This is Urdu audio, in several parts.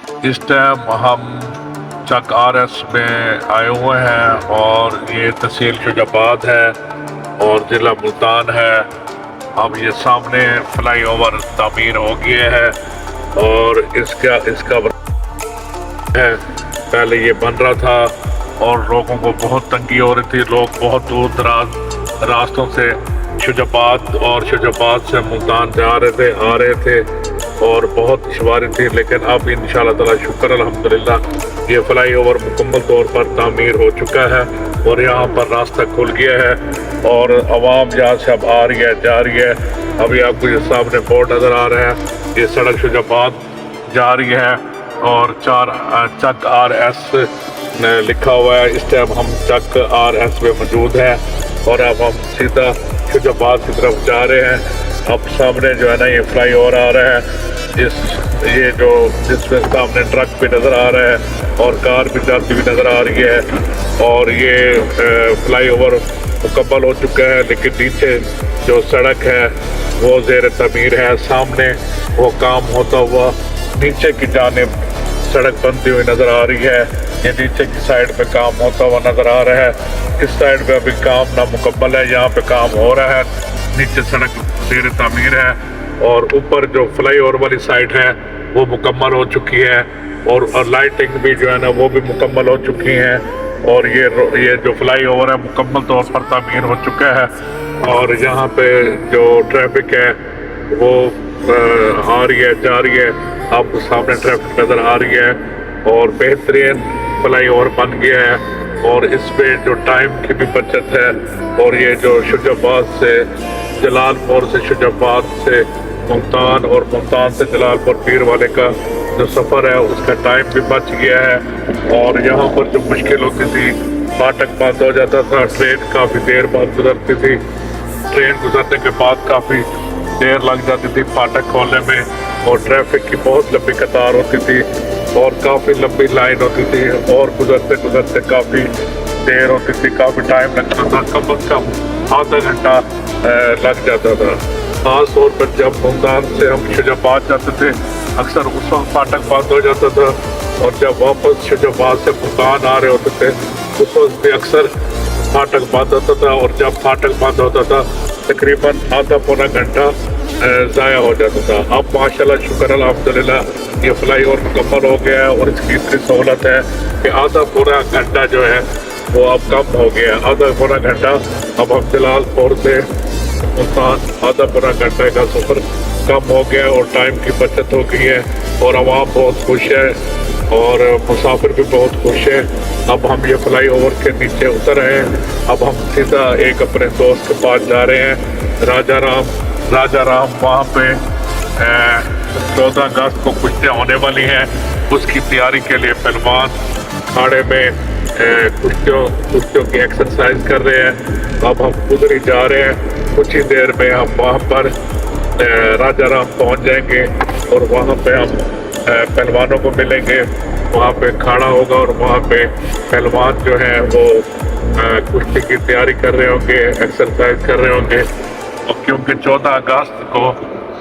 اس ٹائم ہم چک RS میں آئے ہوئے ہیں اور یہ تحصیل شجاباد ہے اور ضلع ملتان ہے۔ اب یہ سامنے فلائی اوور تعمیر ہو گیا ہے اور اس کا ہے، پہلے یہ بن رہا تھا اور لوگوں کو بہت تنگی ہو رہی تھی، لوگ بہت دور دراز راستوں سے شجاباد اور شجاباد سے ملتان سے آ رہے تھے اور بہت دشواری تھی، لیکن اب انشاءاللہ تعالی شکر الحمدللہ یہ فلائی اوور مکمل طور پر تعمیر ہو چکا ہے اور یہاں پر راستہ کھل گیا ہے اور عوام جہاں سے اب آ رہی ہے جا رہی ہے۔ ابھی آپ کو یہ سامنے بورڈ نظر آ رہا ہے، یہ سڑک شجاباد جا رہی ہے اور چک RS لکھا ہوا ہے۔ اس ٹائم ہم چک RS میں موجود ہیں اور اب ہم سیدھا شجاباد کی طرف جا رہے ہیں۔ اب سامنے جو ہے نا یہ فلائی اوور آ رہا ہے، جس میں سامنے ٹرک بھی نظر آ رہا ہے اور کار بھی جاتی ہوئی نظر آ رہی ہے اور یہ فلائی اوور مکمل ہو چکا ہے، لیکن نیچے جو سڑک ہے وہ زیر تعمیر ہے۔ سامنے وہ کام ہوتا ہوا نیچے کی جانب سڑک بنتی ہوئی نظر آ رہی ہے، یہ نیچے کی سائڈ پہ کام ہوتا ہوا نظر آ رہا ہے۔ اس سائڈ پہ ابھی کام نامکمل ہے، یہاں پہ کام ہو رہا ہے، نیچے سڑک زیر تعمیر ہے اور اوپر جو فلائی اوور والی سائڈ ہے وہ مکمل ہو چکی ہے اور لائٹنگ بھی جو ہے نا وہ بھی مکمل ہو چکی ہیں اور یہ جو فلائی اوور ہے مکمل طور پر تعمیر ہو چکا ہے اور یہاں پہ جو ٹریفک ہے وہ آ رہی ہے جا رہی ہے، آپ کو سامنے ٹریفک نظر آ رہی ہے اور بہترین فلائی اوور بن گیا ہے اور اس پہ جو ٹائم کی بھی بچت ہے اور یہ جو شجاباد سے جلال پور سے شجاباد سے ملتان اور ملتان سے جلال پور پیر والے کا جو سفر ہے اس کا ٹائم بھی بچ گیا ہے اور یہاں پر جو مشکل ہوتی تھی فاٹک بند ہو جاتا تھا، ٹرین کافی دیر بعد گزرتی تھی، ٹرین گزرنے کے بعد کافی دیر لگ جاتی تھی فاٹک کھولنے میں اور ٹریفک کی بہت لمبی قطار ہوتی تھی اور کافی لمبی لائن ہوتی تھی اور گزرتے کافی دیر ہوتی تھی، کافی ٹائم لگتا تھا، کم از کم آدھا گھنٹہ لگ جاتا تھا۔ خاص طور پر جب ملتان سے ہم شجاباد جاتے تھے اکثر اس وقت فاٹک بند ہو جاتا تھا اور جب واپس شجاباد سے ملتان آ رہے ہوتے تھے اس وقت بھی اکثر فاٹک بند ہوتا تھا اور جب فاٹک بند ہوتا تھا تقریباً آدھا پونا گھنٹہ ضائع ہو جاتا تھا۔ اب ماشاءاللہ شکر الحمدللہ یہ فلائی اوور مکمل ہو گیا ہے اور اس کی اتنی سہولت ہے کہ آدھا پورا گھنٹہ جو ہے وہ اب کم ہو گیا ہے، آدھا پورا گھنٹہ اب ہم جلال پور سے ملتان آدھا پورا گھنٹہ کا سفر کم ہو گیا اور ٹائم کی بچت ہو گئی ہے اور عوام بہت خوش ہے اور مسافر بھی بہت خوش ہے۔ اب ہم یہ فلائی اوور کے نیچے اتر رہے ہیں، اب ہم سیدھا ایک اپنے دوست کے پاس جا رہے ہیں راجہ رام وہاں پہ 14 اگست کو کشتیاں ہونے والی ہیں، اس کی تیاری کے لیے پہلوان کھاڑے میں کشتیوں کی ایکسرسائز کر رہے ہیں۔ اب ہم ادھر ہی جا رہے ہیں، کچھ ہی دیر میں ہم وہاں پر راجہ رام پہنچ جائیں گے اور وہاں پہ ہم پہلوانوں کو ملیں گے، وہاں پہ کھاڑا ہوگا اور وہاں پہ پہلوان جو ہیں وہ کشتی کی تیاری کر رہے ہوں گے، ایکسرسائز کر رہے ہوں گے اور کیونکہ 14 اگست کو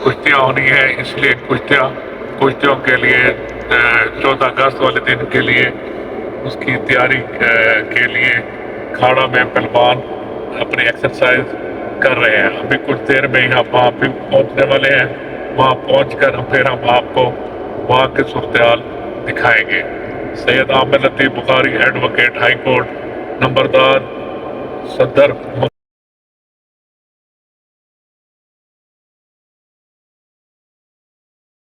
کشتیاں ہونی ہیں اس لیے کشتیوں کے لیے 14 اگست والے دن کے لیے اس کی تیاری کے لیے کھاڑا میں پہلوان اپنی ایکسرسائز کر رہے ہیں۔ ابھی کچھ دیر میں ہی ہم وہاں پہ پہنچنے والے ہیں، وہاں پہنچ کر پھر ہم آپ کو وہاں کی صورتحال دکھائیں گے۔ سید عامر لطیف بخاری ایڈوکیٹ ہائی کورٹ، نمبردار صدر